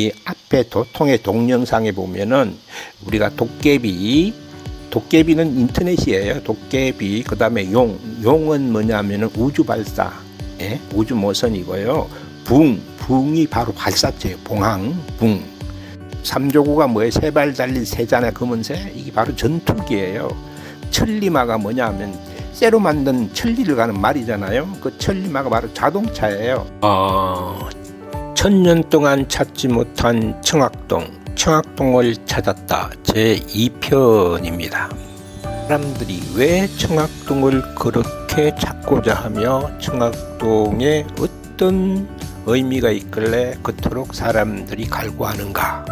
이 앞에 도통의 동영상에 보면은 우리가 도깨비는 인터넷이에요. 도깨비, 그 다음에 용은 뭐냐면은 우주 발사, 예? 우주 모선이고요. 붕이 바로 발사체예요. 붕. 삼조구가 뭐예요? 세 발 달린 새잖아요. 검은새. 이게 바로 전투기예요. 천리마가 뭐냐면 쇠로 만든 천리를 가는 말이잖아요. 그 천리마가 바로 자동차예요. 1000년 동안 찾지 못한 청학동을 찾았다. 제2편입니다. 사람들이 왜 청학동을 그렇게 찾고자 하며 청학동에 어떤 의미가 있길래 그토록 사람들이 갈구하는가?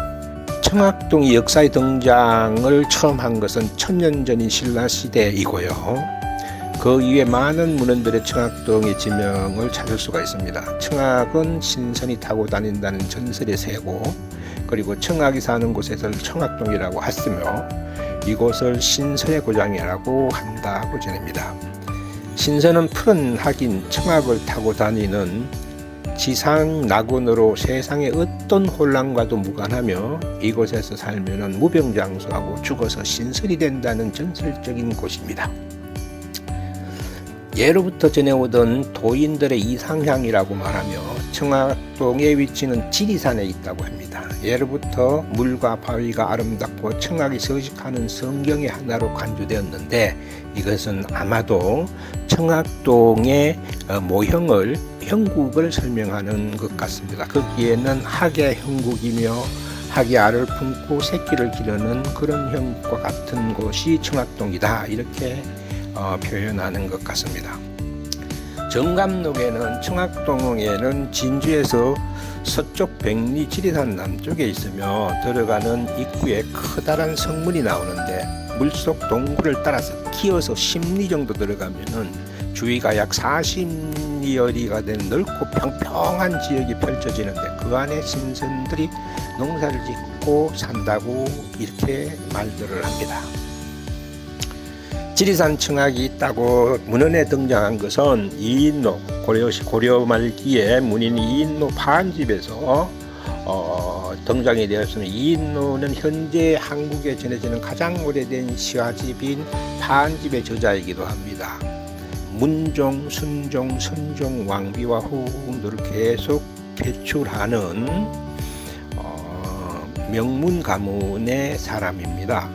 청학동이 역사의 등장을 처음 한 것은 1000년 전인 신라시대이고요. 그 이후에 많은 문헌들의 청학동의 지명을 찾을 수가 있습니다. 청학은 신선이 타고 다닌다는 전설의 새고, 그리고 청학이 사는 곳에서 청학동이라고 했으며 이곳을 신선의 고장이라고 한다고 전합니다. 신선은 푸른 학인 청학을 타고 다니는 지상 낙원으로 세상의 어떤 혼란과도 무관하며 이곳에서 살면은 무병장수하고 죽어서 신선이 된다는 전설적인 곳입니다. 예로부터 전해오던 도인들의 이상향이라고 말하며 청학동의 위치는 지리산에 있다고 합니다. 예로부터 물과 바위가 아름답고 청학이 서식하는 성경의 하나로 간주되었는데 이것은 아마도 청학동의 모형을 형국을 설명하는 것 같습니다. 거기에는 학의 형국이며 학이 알을 품고 새끼를 기르는 그런 형국과 같은 곳이 청학동이다, 이렇게 표현하는 것 같습니다. 정감록에는 청학동에는 진주에서 서쪽 백리 지리산 남쪽에 있으며 들어가는 입구에 커다란 성문이 나오는데 물속 동굴을 따라서 기어서 10리 정도 들어가면은 주위가 약 40리가 되는 넓고 평평한 지역이 펼쳐지는데 그 안에 신선들이 농사를 짓고 산다고 이렇게 말들을 합니다. 지리산 청학이 있다고 문헌에 등장한 것은 이인로, 고려 말기에 문인 이인로 파한집에서 등장이 되었으며 이인로는 현재 한국에 전해지는 가장 오래된 시화집인 파한집의 저자이기도 합니다. 문종, 순종, 선종, 왕비와 후궁들을 계속 배출하는 명문 가문의 사람입니다.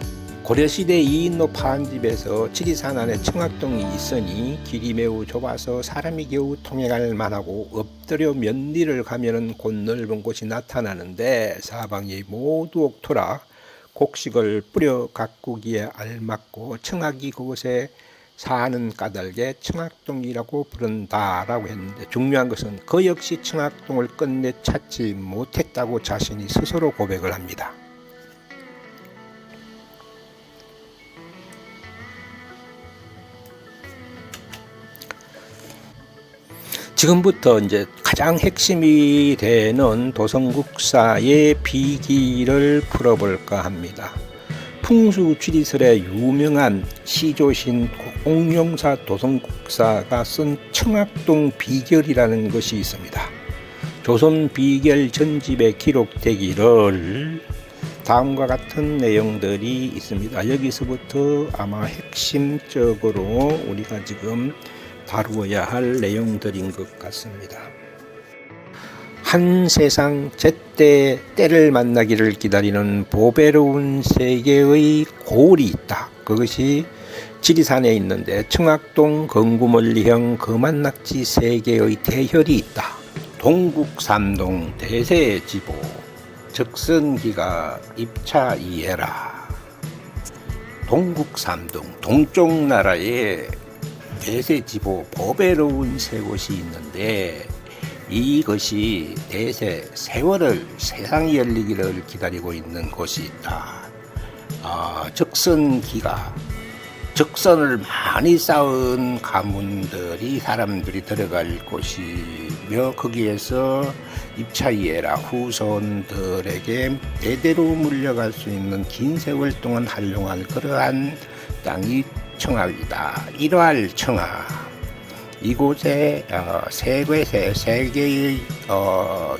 고려시대 이인로 파한집에서 지리산 안에 청학동이 있으니 길이 매우 좁아서 사람이 겨우 통행할 만하고 엎드려 몇 리를 가면은 곧 넓은 곳이 나타나는데 사방이 모두 옥토라 곡식을 뿌려 가꾸기에 알맞고 청학이 그곳에 사는 까닭에 청학동이라고 부른다라고 했는데 중요한 것은 그 역시 청학동을 끝내 찾지 못했다고 자신이 스스로 고백을 합니다. 지금부터 이제 가장 핵심이 되는 도성국사의 비기를 풀어볼까 합니다. 풍수지리설의 유명한 시조신 옥룡사 도성국사가 쓴 청학동 비결이라는 것이 있습니다. 조선 비결 전집에 기록되기를 다음과 같은 내용들이 있습니다. 여기서부터 아마 핵심적으로 우리가 지금 다루어야 할 내용들인 것 같습니다. 한 세상 제때 때를 만나기를 기다리는 보배로운 세계의 고을이 있다. 그것이 지리산에 있는데 청학동 건구멀리형 거만낙지 세계의 대혈이 있다. 동국삼동 대세지보 적선기가 입차 이해라. 동국삼동 동쪽 나라에 대세지보 보배로운 세 곳이 있는데 이것이 대세 세월을 세상이 열리기를 기다리고 있는 곳이 있다. 적선을 많이 쌓은 가문들이 사람들이 들어갈 곳이며 거기에서 입차이해라 후손들에게 대대로 물려갈 수 있는 긴 세월 동안 활용할 그러한 땅이 청학이다. 일활 청학. 이곳에 세 개의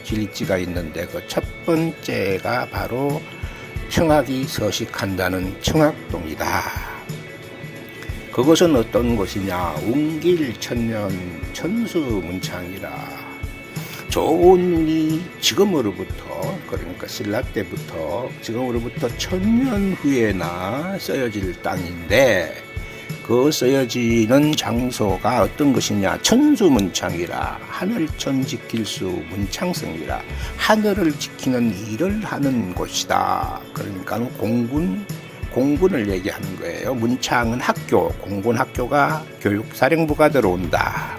길지가 있는데 그 첫 번째가 바로 청학이 서식한다는 청학동이다. 그것은 어떤 곳이냐? 웅길천년 천수문창이라. 조은이 지금으로부터, 그러니까 신라 때부터 지금으로부터 1000년 후에나 쓰여질 땅인데, 그 쓰여지는 장소가 어떤 것이냐? 천수문창이라. 하늘천 지킬수 문창성이라. 하늘을 지키는 일을 하는 곳이다. 그러니까 공군을 얘기하는 거예요. 문창은 학교, 공군 학교가 교육사령부가 들어온다.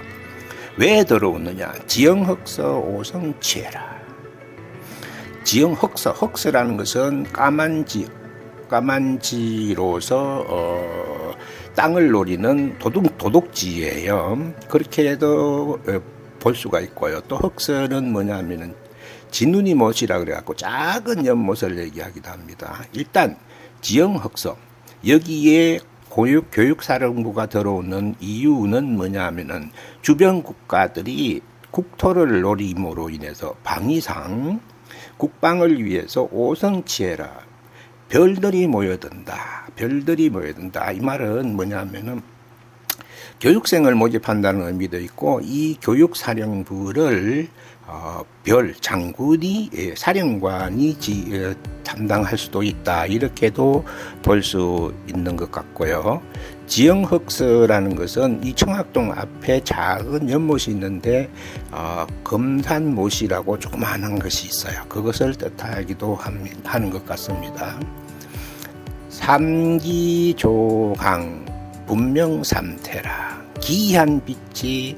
왜 들어오느냐? 지형흑서 오성치해라. 지형흑서, 흑서라는 것은 까만지로서 땅을 노리는 도둑지예요. 그렇게 해도 볼 수가 있고요. 또 흑서는 뭐냐면은 진눈이 못이라 그래갖고 작은 연못을 얘기하기도 합니다. 일단 지형흑서, 여기에 교육사령부가 들어오는 이유는 뭐냐면은 주변 국가들이 국토를 노림으로 인해서 방위상 국방을 위해서 오성치해라. 별들이 모여든다. 이 말은 뭐냐면은 교육생을 모집한다는 의미도 있고, 이 교육사령부를 장군이, 사령관이 담당할 수도 있다. 이렇게도 볼 수 있는 것 같고요. 지형흑서라는 것은 이 청학동 앞에 작은 연못이 있는데 금산못이라고 조그마한 것이 있어요. 그것을 뜻하기도 하는 것 같습니다. 삼기조강 분명삼태라. 기이한 빛이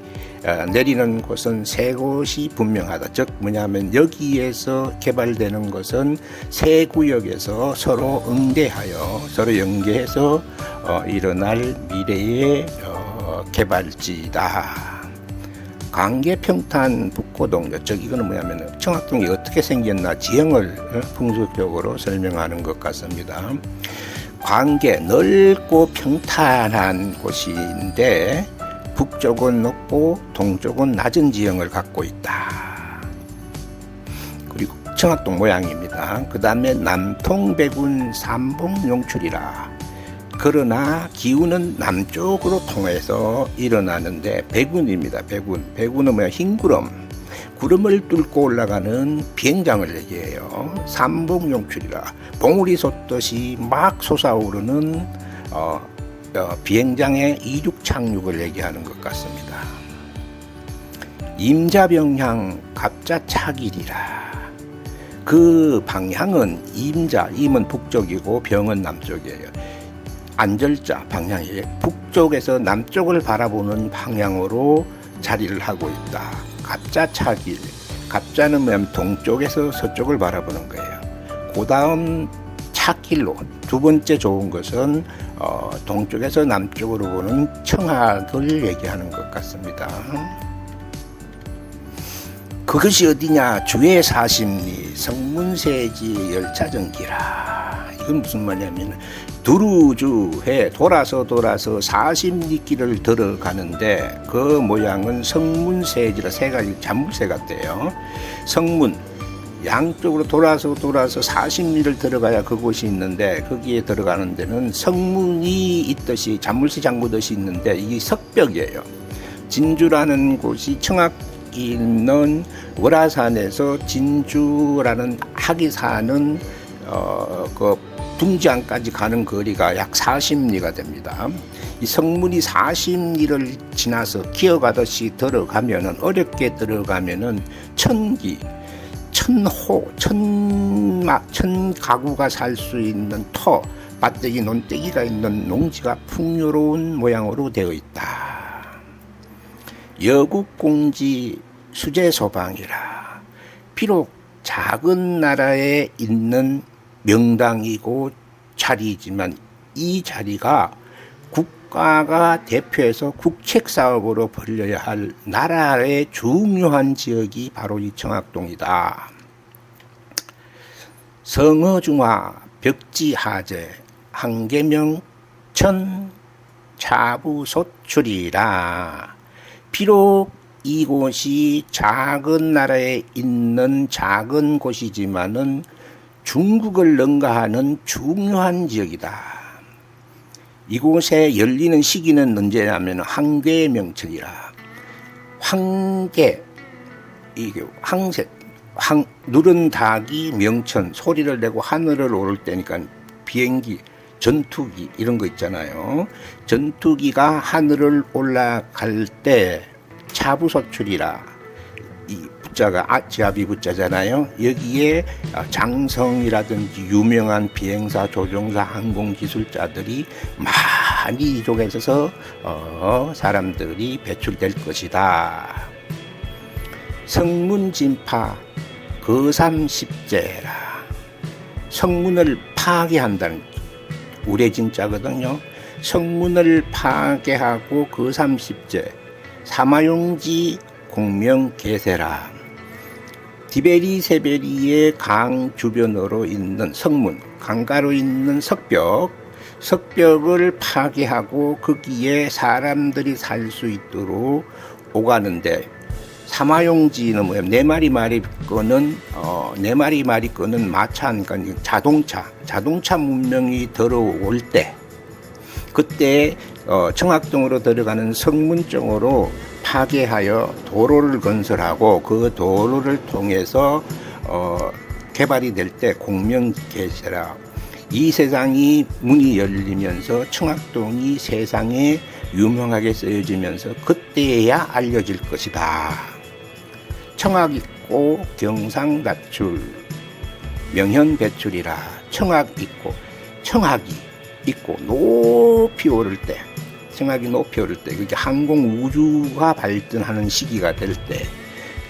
내리는 곳은 세 곳이 분명하다. 즉 뭐냐면 여기에서 개발되는 것은 세 구역에서 서로 응대하여, 서로 연계해서 일어날 미래의 개발지다. 강계평탄 북고동. 즉 이거는 뭐냐면 청학동이 어떻게 생겼나 지형을 풍수적으로 설명하는 것 같습니다. 광계, 넓고 평탄한 곳인데 북쪽은 높고 동쪽은 낮은 지형을 갖고 있다. 그리고 청학동 모양입니다. 그 다음에 남통백운 삼봉용출이라. 그러나 기운은 남쪽으로 통해서 일어나는데 백운입니다. 백운은 뭐야? 흰구름. 구름을 뚫고 올라가는 비행장을 얘기해요. 삼봉용출이라. 봉우리 솟듯이 막 솟아오르는 비행장의 이륙 착륙을 얘기하는 것 같습니다. 임자병향 갑자차길이라. 그 방향은 임은 북쪽이고 병은 남쪽이에요. 안절자 방향이 북쪽에서 남쪽을 바라보는 방향으로 자리를 하고 있다. 갑자차길. 갑자는 뭐냐면 동쪽에서 서쪽을 바라보는 거예요. 그 다음 차길로 두 번째 좋은 것은 동쪽에서 남쪽으로 보는 청학을 얘기하는 것 같습니다. 그것이 어디냐? 주의 사십리 성문세지 열차전기라. 이건 무슨 말이냐면 두루주해 돌아서 40리길을 들어가는데 그 모양은 성문세지라. 세 가지 잔물새 같대요. 성문, 양쪽으로 돌아서 40리를 들어가야 그곳이 있는데, 거기에 들어가는 데는 성문이 있듯이 잔물새 잠그듯이 있는데 이게 석벽이에요. 진주라는 곳이 청학 있는 월화산에서 진주라는 학이 사는 그 둥지안까지 가는 거리가 약 40리가 됩니다. 이 성문이 40리를 지나서 기어가듯이 들어가면은, 어렵게 들어가면은 천 가구가 살 수 있는 터, 밭대기, 논대기가 있는 농지가 풍요로운 모양으로 되어 있다. 여국공지 수제소방이라. 비록 작은 나라에 있는 명당이고 자리이지만 이 자리가 국가가 대표해서 국책사업으로 벌려야 할 나라의 중요한 지역이 바로 이 청학동이다. 성어중화 벽지하제 한계명천 차부소출이라. 비록 이곳이 작은 나라에 있는 작은 곳이지만은 중국을 능가하는 중요한 지역이다. 이곳에 열리는 시기는 언제냐면 황괴 명철이라. 황괴, 이게 누른 닭이 명천, 소리를 내고 하늘을 오를 때니까 비행기, 전투기 이런 거 있잖아요. 전투기가 하늘을 올라갈 때 차부소출이라, 이 부자가 지아비 부자잖아요. 여기에 장성이라든지 유명한 비행사, 조종사, 항공기술자들이 많이 이쪽에서 사람들이 배출될 것이다. 성문진파 거삼십제라. 성문을 파괴한다는 우레진자거든요. 성문을 파괴하고 거삼십제 사마용지 공명개세라. 디베리 세베리의 강 주변으로 있는 성문, 강가로 있는 석벽을 파괴하고 거기에 사람들이 살 수 있도록 오가는데, 사마용지는 뭐야? 네 마리 말이 끄는 마차, 그러니까 자동차 문명이 들어올 때, 그때 청학동으로 들어가는 성문 쪽으로 파괴하여 도로를 건설하고 그 도로를 통해서 개발이 될 때 공명개세라. 이 세상이 문이 열리면서 청학동이 세상에 유명하게 쓰여지면서 그때야 알려질 것이다. 청학 있고 경상다출 명현배출이라. 청학이 있고 높이 오를 때, 청학이 높이 오를 때, 그게 항공 우주가 발전하는 시기가 될 때,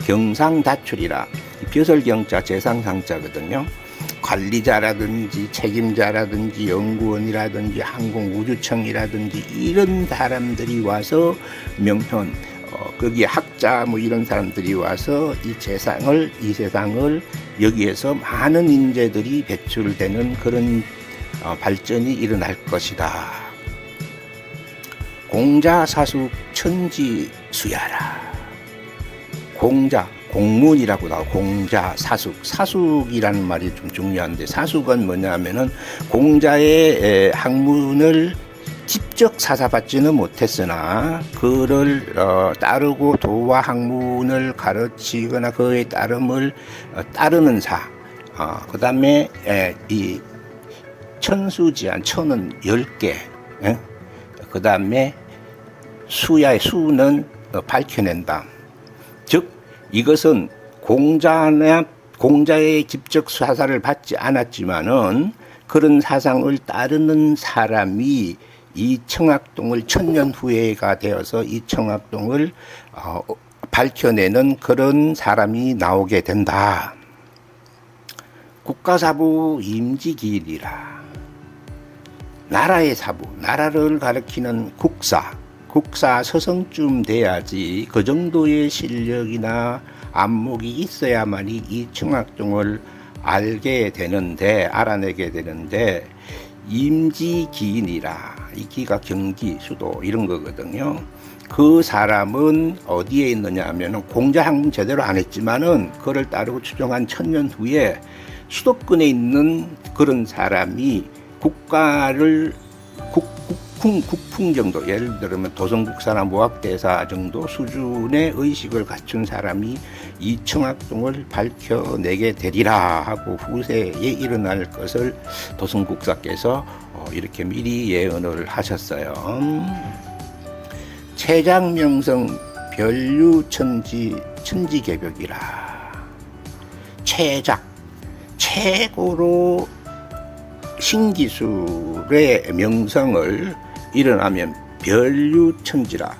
경상다출이라. 벼슬경자 재상상자거든요. 관리자라든지 책임자라든지 연구원이라든지 항공우주청이라든지 이런 사람들이 와서 명현, 거기에 학자 뭐 이런 사람들이 와서 이 세상을 여기에서 많은 인재들이 배출되는 그런 발전이 일어날 것이다. 공자사숙 천지수야라. 공문이라고 나와. 사숙이라는 말이 좀 중요한데, 사숙은 뭐냐면은 공자의 학문을 직접 사사받지는 못했으나 그를 따르고 도와 학문을 가르치거나 그의 따름을 따르는 사. 그 다음에 이 천수지한, 천은 10개. 그 다음에 수야의 수는 밝혀낸다. 즉 이것은 공자의 직접 사사를 받지 않았지만은 그런 사상을 따르는 사람이 이 청학동을 1000년 후에가 되어서 이 청학동을 밝혀내는 그런 사람이 나오게 된다. 국가사부 임지기일이라. 나라의 사부, 나라를 가리키는 국사 서성쯤 돼야지 그 정도의 실력이나 안목이 있어야만이 이 청학동을 알아내게 되는데, 임지기인이라. 이 기가 경기, 수도 이런 거거든요. 그 사람은 어디에 있느냐 하면 공자 학문 제대로 안 했지만은 그를 따르고 추종한 1000년 후에 수도권에 있는 그런 사람이 국가를 국풍 정도, 예를 들면 도성국사나 모학대사 정도 수준의 의식을 갖춘 사람이 이 청학동을 밝혀내게 되리라 하고 후세에 일어날 것을 도성국사께서 이렇게 미리 예언을 하셨어요. 최장명성 별유천지개벽이라. 최고로 신기술의 명성을 일어나면 별유천지라.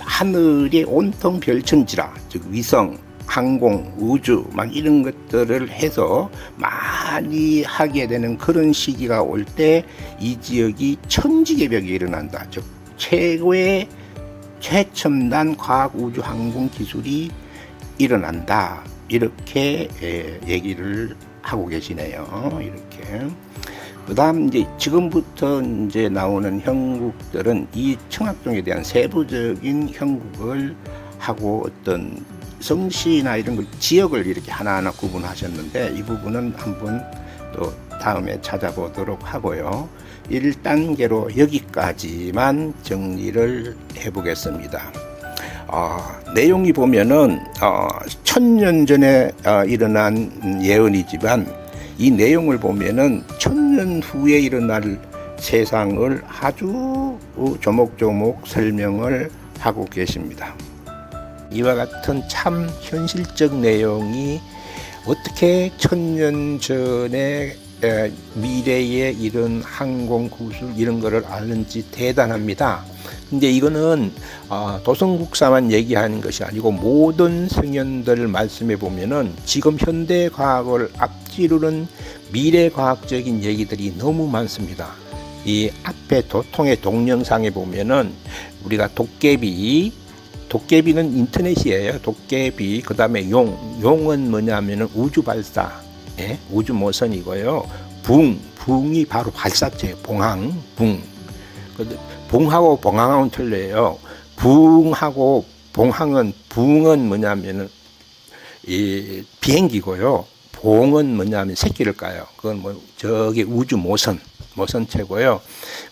하늘이 온통 별천지라. 즉 위성, 항공, 우주 막 이런 것들을 해서 많이 하게 되는 그런 시기가 올 때 이 지역이 천지개벽이 일어난다. 즉 최고의 최첨단 과학, 우주, 항공 기술이 일어난다. 이렇게 얘기를 하고 계시네요. 이렇게. 그다음 이제 지금부터 이제 나오는 형국들은 이 청학동에 대한 세부적인 형국을 하고 어떤 성씨나 이런 걸 지역을 이렇게 하나하나 구분하셨는데 이 부분은 한번 또 다음에 찾아보도록 하고요. 1단계로 여기까지만 정리를 해보겠습니다. 내용이 보면은 1000년 전에 일어난 예언이지만 이 내용을 보면은 1000년 후에 일어날 세상을 아주 조목조목 설명을 하고 계십니다. 이와 같은 참 현실적 내용이 어떻게 1000년 전에 미래에 이런 항공 구술 이런 거를 아는지 대단합니다. 근데 이거는 도성국사만 얘기하는 것이 아니고 모든 성현들 말씀해 보면은 지금 현대 과학을 앞지르는 미래 과학적인 얘기들이 너무 많습니다. 이 앞에 도통의 동영상에 보면은 우리가 도깨비는 인터넷이에요. 도깨비, 그 다음에 용은 뭐냐면은 우주발사, 우주 모선이고요. 붕이 바로 발사체예요. 붕하고 봉황하고는 틀려요. 붕하고 붕은 뭐냐면은 이 비행기고요. 봉은 뭐냐면 새끼를 까요. 그건 뭐 저기 우주 모선체고요.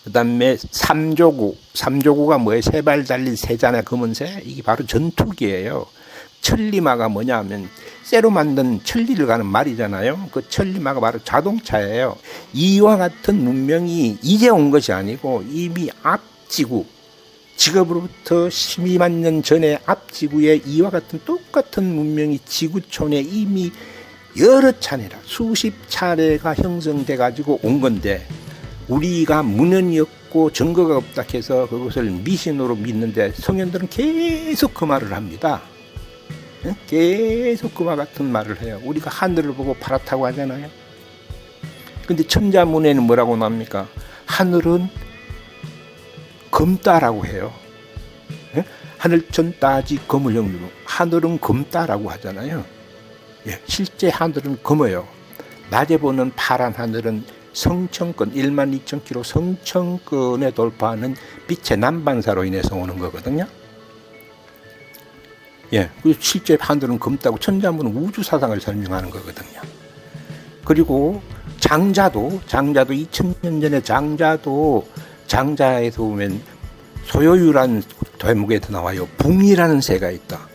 그다음에 삼조구가 뭐예요? 세 발 달린 새잖아요. 검은새. 이게 바로 전투기예요. 천리마가 뭐냐면 쇠로 만든 천리를 가는 말이잖아요. 그 천리마가 바로 자동차예요. 이와 같은 문명이 이제 온 것이 아니고 이미 지구로부터 12만 년 전에 앞지구에 이와 같은 똑같은 문명이 지구촌에 이미 여러 차례라 수십 차례가 형성돼 가지고 온 건데 우리가 문헌이었고 증거가 없다 해서 그것을 미신으로 믿는데 성현들은 계속 그 말을 합니다. 계속 그와 같은 말을 해요. 우리가 하늘을 보고 파랗다고 하잖아요. 근데 천자문에는 뭐라고 나옵니까? 하늘은 검다라고 해요. 하늘천 따지 검을 영유로 하늘은 검다라고 하잖아요. 실제 하늘은 검어요. 낮에 보는 파란 하늘은 성천권 12,000km 성천권에 돌파하는 빛의 남반사로 인해서 오는 거거든요. 실제 하늘은 검다고 천자문은 우주 사상을 설명하는 거거든요. 그리고 장자도 2000년 전에 장자에서 보면 소요유라는 대목에도 나와요. 붕이라는 새가 있다.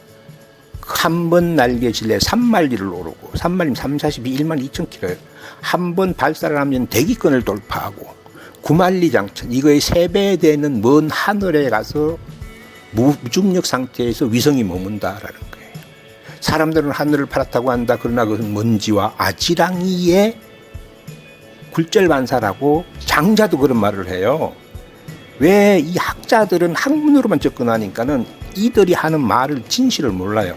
한 번 날개질에 3만리를 오르고 3만리면 3,42 12,000km예요. 한 번 발사를 하면 대기권을 돌파하고 9만리 장천 이거의 3배 되는 먼 하늘에 가서 무중력 상태에서 위성이 머문다라는 거예요. 사람들은 하늘을 파랗다고 한다. 그러나 그것은 먼지와 아지랑이의 굴절반사라고 장자도 그런 말을 해요. 왜 이 학자들은 학문으로만 접근하니까는 이들이 하는 말을 진실을 몰라요.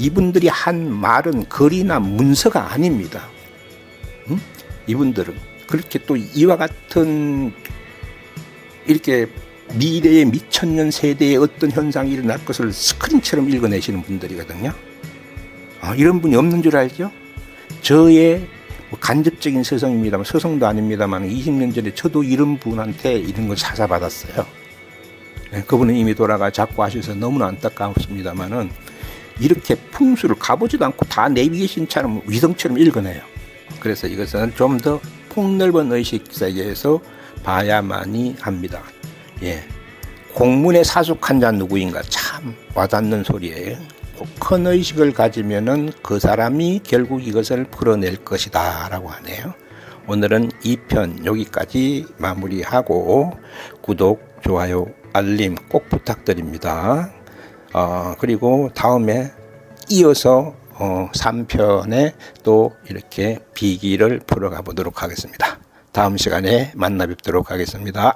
이분들이 한 말은 글이나 문서가 아닙니다. 이분들은 그렇게 또 이와 같은 이렇게 미래의 미천년 세대에 어떤 현상이 일어날 것을 스크린처럼 읽어내시는 분들이거든요. 이런 분이 없는 줄 알죠? 저의 간접적인 서성입니다만 서성도 아닙니다만 20년 전에 저도 이런 분한테 이런 걸 찾아받았어요. 그분은 이미 돌아가 자꾸 하셔서 너무나 안타깝습니다만은 이렇게 풍수를 가보지도 않고 다 내비게이션처럼 위성처럼 읽어내요. 그래서 이것은 좀 더 폭넓은 의식 세계에서 봐야만이 합니다. 공문에 사숙한 자 누구인가 참 와닿는 소리예요. 큰 의식을 가지면은 그 사람이 결국 이것을 풀어낼 것이다 라고 하네요. 오늘은 2편 여기까지 마무리하고 구독, 좋아요, 알림 꼭 부탁드립니다. 그리고 다음에 이어서 3편에 또 이렇게 비기를 풀어가 보도록 하겠습니다. 다음 시간에 만나 뵙도록 하겠습니다.